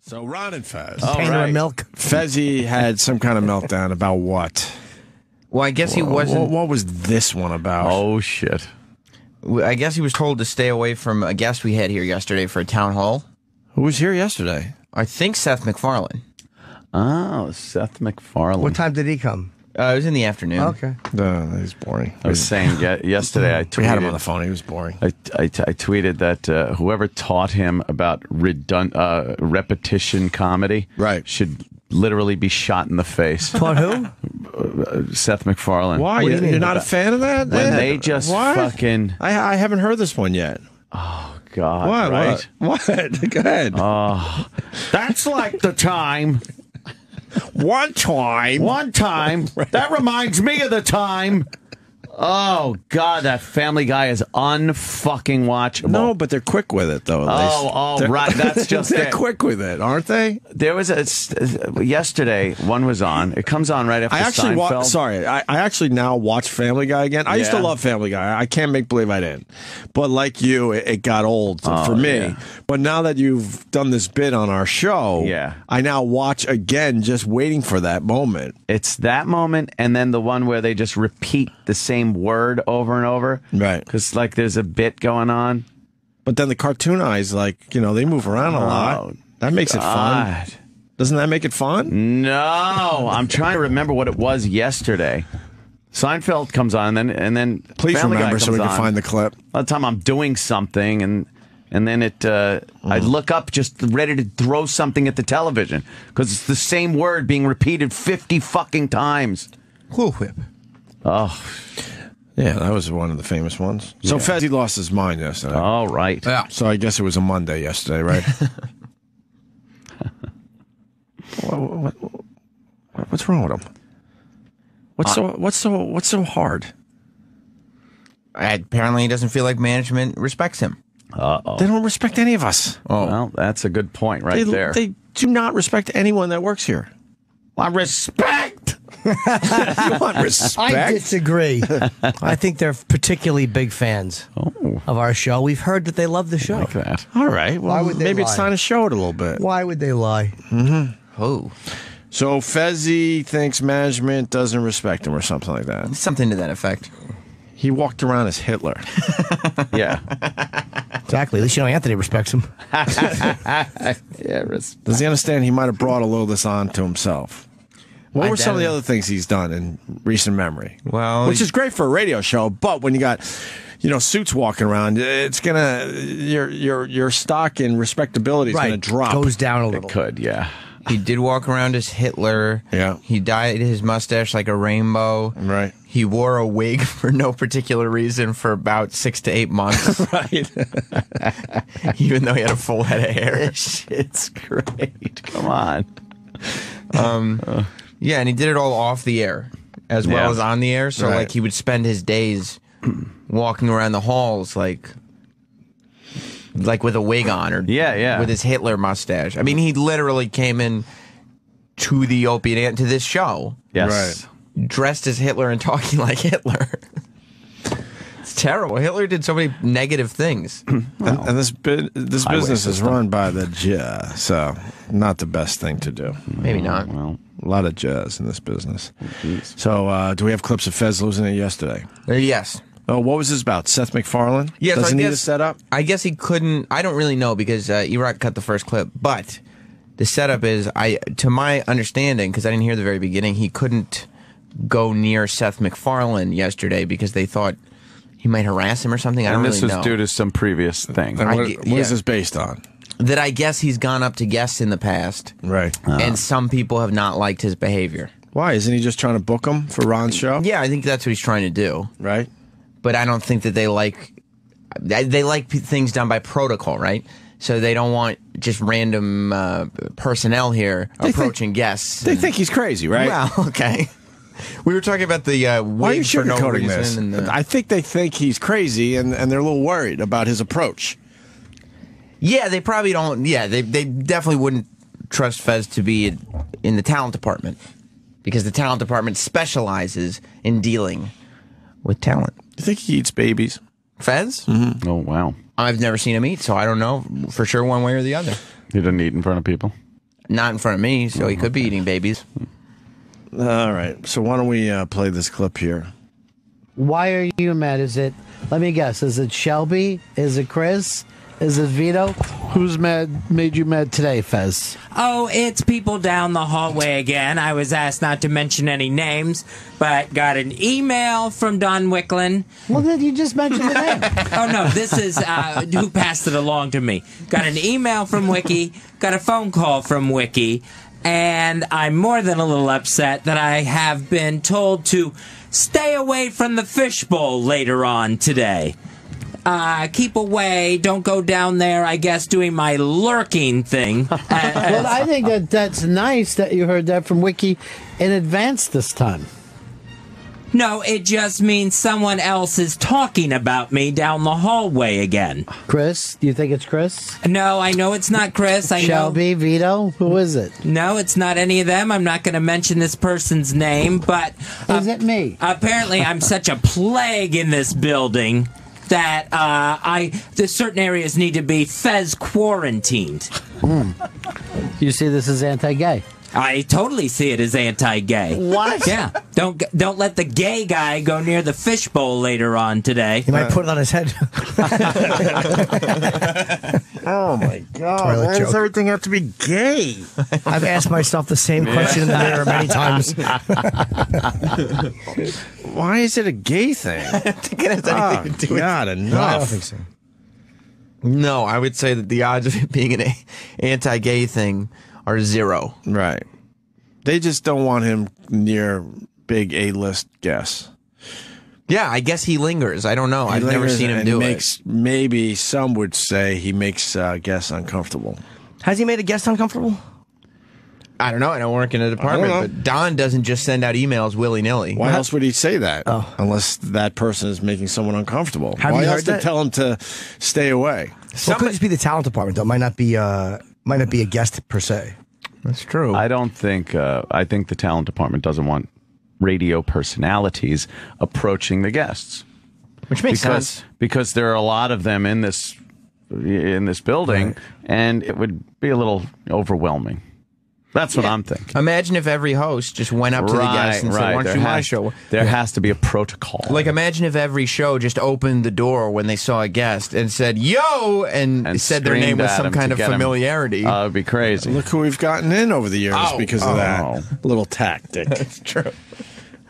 So Ron and Fez. Painter of milk. Fezzy had some kind of meltdown about what? Well, I guess he wasn't. What was this one about? Oh, shit. I guess he was told to stay away from a guest we had here yesterday for a town hall. Who was here yesterday? I think Seth MacFarlane. Oh, Seth MacFarlane. What time did he come? It was in the afternoon. Okay. He's boring. I was saying yesterday, I tweeted. We had him on the phone. He was boring. I tweeted that whoever taught him about repetition comedy should literally be shot in the face. Taught who? Seth MacFarlane. Why? You're not a fan of that? When they just fucking... I haven't heard this one yet. Oh, God. What? Right? What? Go ahead. Oh, that's like the time... One time. That reminds me of the time. Oh, God, that Family Guy is unfucking watchable. No, but they're quick with it, though, at least. Right. That's just they're it. quick with it, aren't they? There was yesterday, one was on. It comes on right after Seinfeld. I actually now watch Family Guy again. I used to love Family Guy. I can't make believe I didn't. But like you, it got old for me. Yeah. But now that you've done this bit on our show, I now watch again just waiting for that moment. It's that moment and then the one where they just repeat the same word over and over. Right. Because like there's a bit going on. But then the cartoon eyes, they move around a lot. That makes it fun. Doesn't that make it fun? No. I'm trying to remember what it was yesterday. Seinfeld comes on and then please Family remember Guy so we comes can on. find the clip. By the time I'm doing something and then I look up just ready to throw something at the television because it's the same word being repeated 50 fucking times. Cool Whip. Oh. Yeah, that was one of the famous ones. So Fezzy lost his mind yesterday. All right. Yeah. So I guess it was a Monday yesterday, right? What's wrong with him? What's so hard? Apparently, he doesn't feel like management respects him. Uh-oh. They don't respect any of us. Oh, well, that's a good point right there. They do not respect anyone that works here. Respect. You want respect? I disagree. I think they're particularly big fans of our show. We've heard that they love the show. Like that. All right. Well, Why would they maybe lie? it's time to show it a little bit. Why would they lie? Mm-hmm. Oh. So Fezzy thinks management doesn't respect him or something like that. Something to that effect. He walked around as Hitler. Yeah. Exactly. At least you know Anthony respects him. Does he understand he might have brought a little of this on to himself? What were some of the other things he's done in recent memory? Well, which is great for a radio show, but when you got, suits walking around, it's gonna your stock and respectability is gonna drop. Goes down a little. It could, yeah. He did walk around as Hitler. Yeah. He dyed his mustache like a rainbow. Right. He wore a wig for no particular reason for about 6 to 8 months. Right. Even though he had a full head of hair. It's great. Come on. Yeah, and he did it all off the air as well as on the air. So, Right. he would spend his days walking around the halls like with a wig on or with his Hitler mustache. I mean, he literally came in to the Opie and to this show. Yes. Right. Dressed as Hitler and talking like Hitler. It's terrible. Hitler did so many negative things. And this business is run by the Jew, so not the best thing to do. Maybe not. Well, a lot of Jews in this business. So, do we have clips of Fez losing it yesterday? Yes. Oh, what was this about? Seth MacFarlane? Yes, Doesn't I need guess- a setup? I guess he couldn't. I don't really know because E-Rock cut the first clip, but the setup is, to my understanding, because I didn't hear the very beginning, he couldn't go near Seth MacFarlane yesterday because they thought he might harass him or something. I don't really know. And this was due to some previous thing. And what is this based on? That I guess he's gone up to guests in the past, Right. and some people have not liked his behavior. Why? Isn't he just trying to book him for Ron's show? Yeah, I think that's what he's trying to do. Right. But I don't think that they like things done by protocol, right? So they don't want just random personnel here approaching guests. They think he's crazy, right? Well, okay. We were talking about the Why are you wig for no sugarcoating reason. this? And I think they think he's crazy, and they're a little worried about his approach. yeah, they probably don't. Yeah, they definitely wouldn't trust Fez to be in the talent department because the talent department specializes in dealing with talent. Do you think he eats babies? Fez? Oh, wow. I've never seen him eat, so I don't know for sure one way or the other. He didn't eat in front of people. Not in front of me, so he could be eating babies. All right. So why don't we play this clip here? Why are you mad? Is it, let me guess, is it Shelby? Is it Chris? Is it Vito? Who's made you mad today, Fez? Oh, it's people down the hallway again. I was asked not to mention any names, but got an email from Don Wicklin. Well, then you just mentioned the name. Oh, no, this is who passed it along to me. Got an email from Wiki, got a phone call from Wiki, and I'm more than a little upset that I have been told to stay away from the fishbowl later on today. Keep away, don't go down there, I guess, doing my lurking thing. Well, I think that's nice that you heard that from Wiki in advance this time. No, it just means someone else is talking about me down the hallway again. Chris? Do you think it's Chris? No, I know it's not Chris. I Shelby, Vito? Who is it? No, it's not any of them. I'm not going to mention this person's name, but... Is it me? Apparently, I'm such a plague in this building that certain areas need to be Fez quarantined. You see this as anti-gay? I totally see it as anti-gay. What? Yeah. Don't let the gay guy go near the fishbowl later on today. He might put it on his head. Oh my God! Why does everything have to be gay? I've asked myself the same question in the mirror many times. Why is it a gay thing? I don't think it has anything to do with God, enough. I don't think so. No, I would say that the odds of it being an anti-gay thing are 0. Right. They just don't want him near big A-list guests. Yeah, I guess he lingers. I don't know. I've never seen him do it. Maybe some would say he makes guests uncomfortable. Has he made a guest uncomfortable? I don't know. I don't work in a department, but Don doesn't just send out emails willy-nilly. Why else would he say that? Unless that person is making someone uncomfortable. Why else to tell him to stay away? Well, it could just be the talent department, though. Might not be a guest per se. That's true. I don't think. I think the talent department doesn't want radio personalities approaching the guests, which makes sense because there are a lot of them in this building, right. And it would be a little overwhelming. That's what I'm thinking. Imagine if every host just went up to the guests and said, "Why don't you do my show?" There has to be a protocol. Like, imagine if every show just opened the door when they saw a guest and said, "Yo," and said their name with some kind of familiarity. It would be crazy. Look who we've gotten in over the years because of that little tactic. That's true.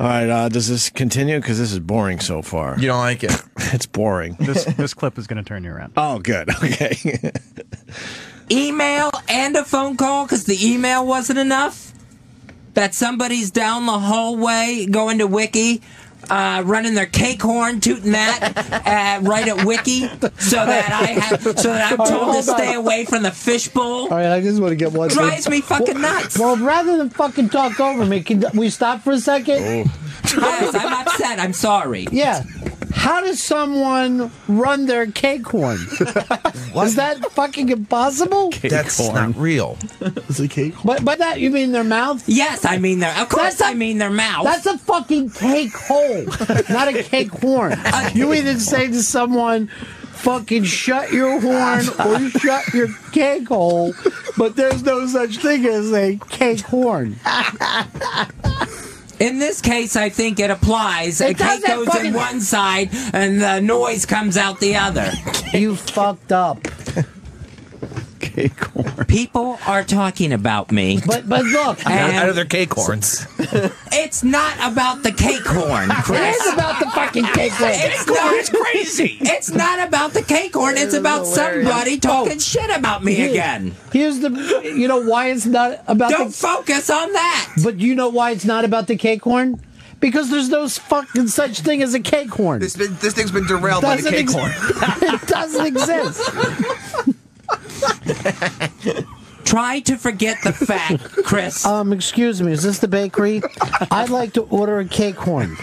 All right, does this continue? Because this is boring so far. You don't like it? It's boring. This clip is going to turn you around. Oh, good. Okay. Email and a phone call because the email wasn't enough? That somebody's down the hallway going to Wiki, running their cake horn, tooting that right at Wiki, so that I'm told to stay away from the fishbowl. All right, I just want to get one. Drives me fucking nuts. Well, rather than fucking talk over me, can we stop for a second? Yes, I'm upset. I'm sorry. Yeah. How does someone run their cake horn? Is that fucking impossible? That's not real. Is it cake horn? By that, you mean their mouth? Yes, I mean their... Of course I mean their mouth. That's a fucking cake hole, not a cake horn. You either say to someone, fucking shut your horn or shut your cake hole, but there's no such thing as a cake horn. In this case, I think it applies. A cake goes in one side, and the noise comes out the other. You fucked up. Cake horn. People are talking about me. But look. Out of their cake horns. It's not about the cake horn, Chris. It is about the fucking cake horn. It's crazy. It's not about the cake horn. It's about somebody talking shit about me again. Here's you know why it's not about Don't focus on that. But you know why it's not about the cake horn? Because there's no fucking such thing as a cake horn. This thing's been derailed by the cake horn. It doesn't exist. Try to forget the fact, Chris. Excuse me, is this the bakery? I'd like to order a cake horn.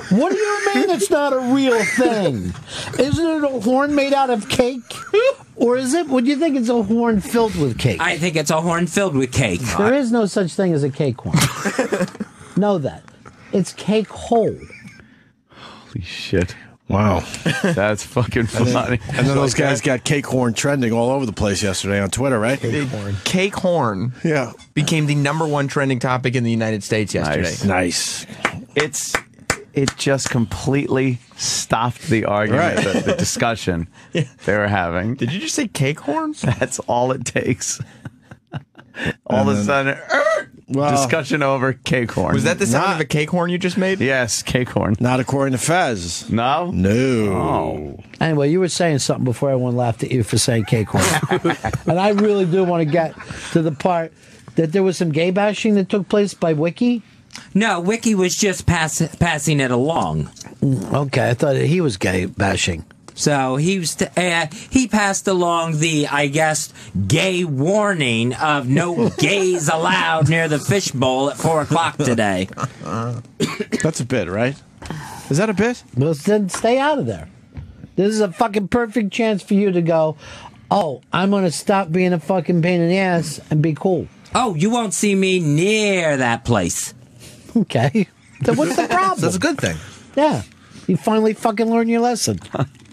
What do you mean it's not a real thing? Isn't it a horn made out of cake? Or is it, would you think it's a horn filled with cake? I think it's a horn filled with cake. There is no such thing as a cake horn. Know that. It's cake hole. Holy shit. Wow. That's fucking funny. And then those guys got cake horn trending all over the place yesterday on Twitter, right? Cake horn became the #1 trending topic in the United States yesterday. Nice. It just completely stopped the argument, the discussion they were having. Did you just say cake horn? That's all it takes. All of a sudden, discussion over cake horn. Was that the sound of a cake horn you just made? Yes, cake horn. Not according to Fez. No? No. Oh. Anyway, you were saying something before everyone laughed at you for saying cake horn. And I really do want to get to the part that there was some gay bashing that took place by Wiki. No, Wiki was just passing it along. Okay, I thought he was gay bashing. So he passed along the, I guess, gay warning of no gays allowed near the fishbowl at 4 o'clock today. That's a bit, right? Is that a bit? Well, then stay out of there. This is a fucking perfect chance for you to go, oh, I'm going to stop being a fucking pain in the ass and be cool. Oh, you won't see me near that place. Okay. Then what's the problem? That's a good thing. Yeah. You finally fucking learned your lesson.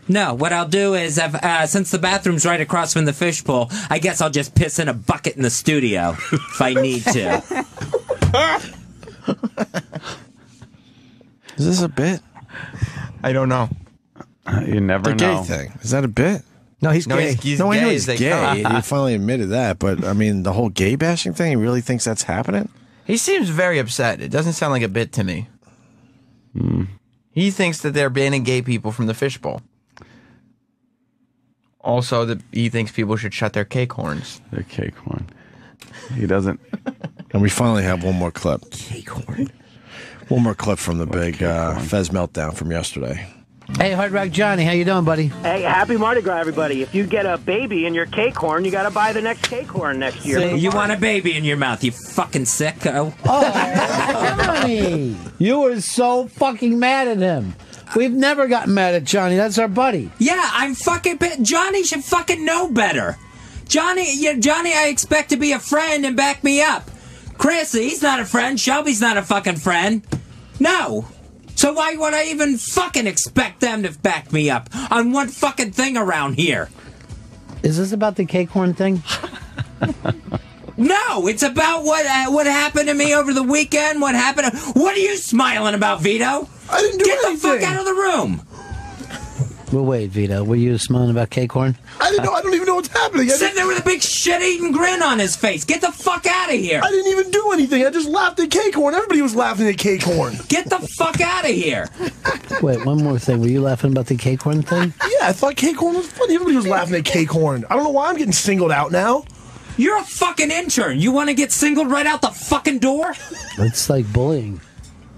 No, what I'll do is, since the bathroom's right across from the fishbowl, I guess I'll just piss in a bucket in the studio if I need to. Is this a bit? I don't know. You never The know. gay thing. Is that a bit? No, he's gay. He's No, I know gay he's as they gay. come. He finally admitted that. But, I mean, the whole gay bashing thing, he really thinks that's happening? He seems very upset. It doesn't sound like a bit to me. He thinks that they're banning gay people from the fishbowl. Also, that he thinks people should shut their cake horns. The cake horn. He doesn't. And we finally have one more clip. Cake horn? One more clip from the big Fez meltdown from yesterday. Hey, Hard Rock Johnny, how you doing, buddy? Hey, happy Mardi Gras, everybody. If you get a baby in your cake horn, you got to buy the next cake horn next year. So you want a baby in your mouth, you fucking sicko. Oh, Johnny! You were so fucking mad at him. We've never gotten mad at Johnny. That's our buddy. Yeah, I'm fucking... Johnny should fucking know better. Johnny, I expect to be a friend and back me up. Chris, he's not a friend. Shelby's not a fucking friend. No. So why would I even fucking expect them to back me up on one fucking thing around here? Is this about the cake horn thing? No, it's about what happened to me over the weekend. What happened? What are you smiling about, Vito? I didn't do anything. anything. Get the fuck out of the room. Well, wait, Vito. Were you smiling about cake horn? I didn't know. I don't even know what's happening. Sitting there with a big shit-eating grin on his face. Get the fuck out of here. I didn't even do anything. I just laughed at cake horn. Everybody was laughing at cake horn. Get the fuck out of here. Wait, one more thing. Were you laughing about the cake horn thing? Yeah, I thought cake horn was funny. Everybody was laughing at cake horn. I don't know why I'm getting singled out now. You're a fucking intern. You want to get singled right out the fucking door? It's like bullying.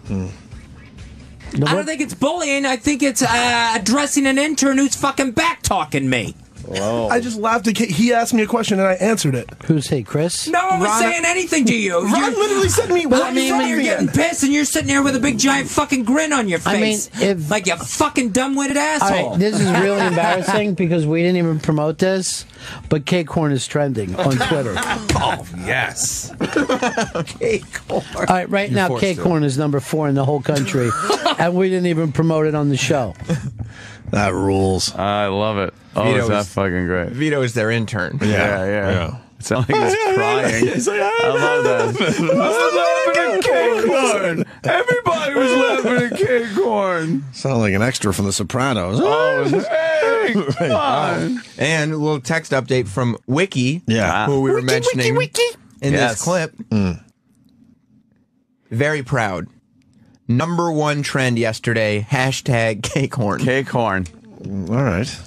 I don't think it's bullying. I think it's addressing an intern who's fucking back-talking me. Whoa. I just laughed at cake. He asked me a question and I answered it. Who's he, Chris? No one was saying anything to you. Ron literally said to me, But I mean, when you're getting pissed and you're sitting there with a big giant fucking grin on your face. I mean, like you fucking dumb-witted asshole. All right, this is really embarrassing because we didn't even promote this, but cake horn is trending on Twitter. Oh, yes. Cake horn. All right, right now, cake horn is number 4 in the whole country, and we didn't even promote it on the show. That rules. I love it. Oh, is that fucking great? Vito is their intern. Yeah. It sounds like he's crying. I love that. I was laughing at cake horn. Everybody was laughing at cake horn. Sound like an extra from The Sopranos. Oh, hey, come on. And a little text update from Wiki, who we were mentioning in this clip. Very proud. #1 trend yesterday, #cake horn. Cake horn. All right.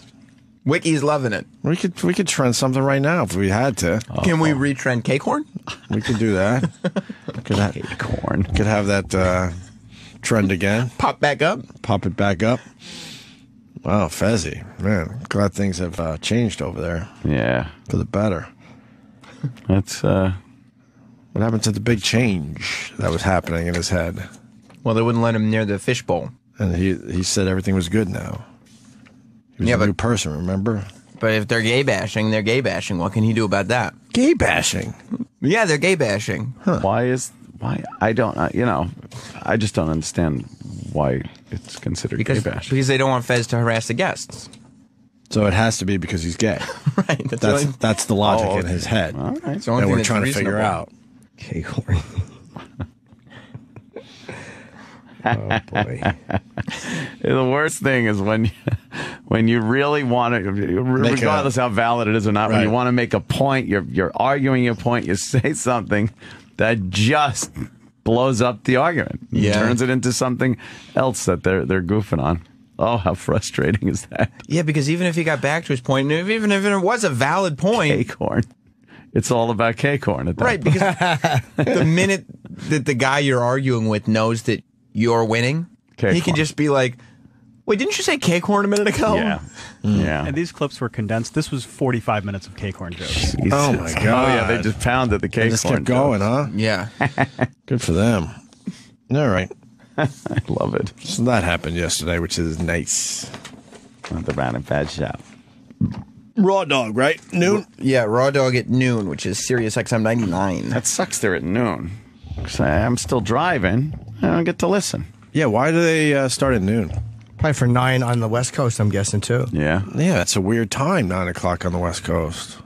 Wiki's loving it. We could trend something right now if we had to. Can we retrend cake horn? We could do that. Cake horn. Could have that trend again. Pop back up? Pop it back up. Wow, Fezzy. Man, glad things have changed over there. Yeah. For the better. That's, What happened to the big change that was happening in his head? Well, they wouldn't let him near the fishbowl. And he said everything was good now. He was a new person, remember? But if they're gay bashing, they're gay bashing. What can he do about that? Gay bashing? Yeah, they're gay bashing. Why I don't, I just don't understand why it's considered because gay bash. because they don't want Fez to harass the guests. So it has to be because he's gay. Right. That's the logic in his head. All right. It's the only And thing we're that's trying to figure reasonable. out. Okay, Corey. Oh boy. The worst thing is when you really want to, regardless how valid it is or not, when you want to make a point, you're arguing your point, you say something that just blows up the argument. Turns it into something else that they're goofing on. Oh, how frustrating is that? Yeah, because even if he got back to his point, and even if it was a valid point, K-corn. It's all about K-corn at that right? point. Because the minute that the guy you're arguing with knows that you're winning, he can just be like, "Wait, didn't you say K-corn a minute ago?" Yeah, yeah. And these clips were condensed. This was 45 minutes of K-corn jokes. Jesus. Oh my god! Oh yeah, they just pounded the K-corn. They just kept going, huh? Yeah. Good for them. All right. I love it. So that happened yesterday, which is nice. On the Ron and Fez show. Raw dog, right? Noon? Yeah, Raw Dog at noon, which is Sirius XM 99. That sucks. They're at noon. 'Cause I'm still driving. I don't get to listen. Yeah, why do they start at noon? Probably for 9 on the West Coast, I'm guessing, too. Yeah. Yeah, that's a weird time, 9 o'clock on the West Coast.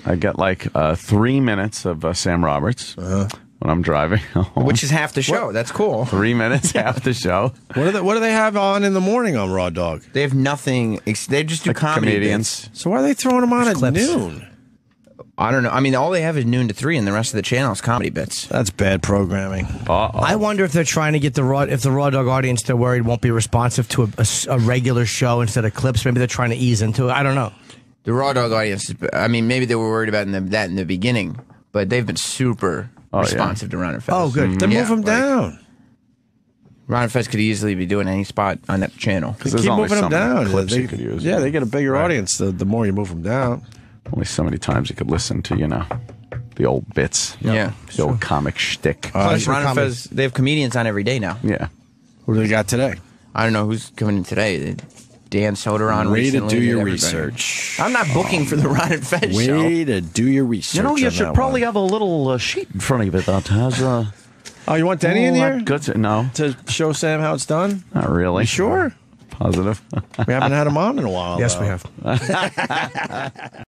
I get like 3 minutes of Sam Roberts when I'm driving home. Which is half the show. That's cool. 3 minutes, half the show. What do they have on in the morning on Raw Dog? They have nothing. They just do comedy comedians. bits. So why are they throwing them on at Clips. noon? I don't know. I mean, all they have is noon to 3, and the rest of the channel is comedy bits. That's bad programming. Uh-oh. I wonder if they're trying to get the Raw Dog audience they're worried won't be responsive to a regular show instead of clips. Maybe they're trying to ease into it. I don't know. The Raw Dog audience, I mean, maybe they were worried about that in the beginning, but they've been super responsive to Ron and Fez. Oh, good. Then move them down. Ron and Fez could easily be doing any spot on that channel. Because Keep there's only moving them so many down. clips They- you could use. Yeah, they get a bigger audience the more you move them down. Only so many times you could listen to, the old bits. Yeah. The old comic shtick. Plus, Ron and Fez, they have comedians on every day now. Yeah. What do they got today? I don't know who's coming in today. Dan Soder Way to recently. do your everybody. research. I'm not booking for the Ron and Fez show. Way to do your research. You on should that probably one. have a little sheet in front of you that has Oh, you want Denny in here good. No, to show Sam how it's done? not really. You sure? Positive. We haven't had him on in a while. Yes, though. we have.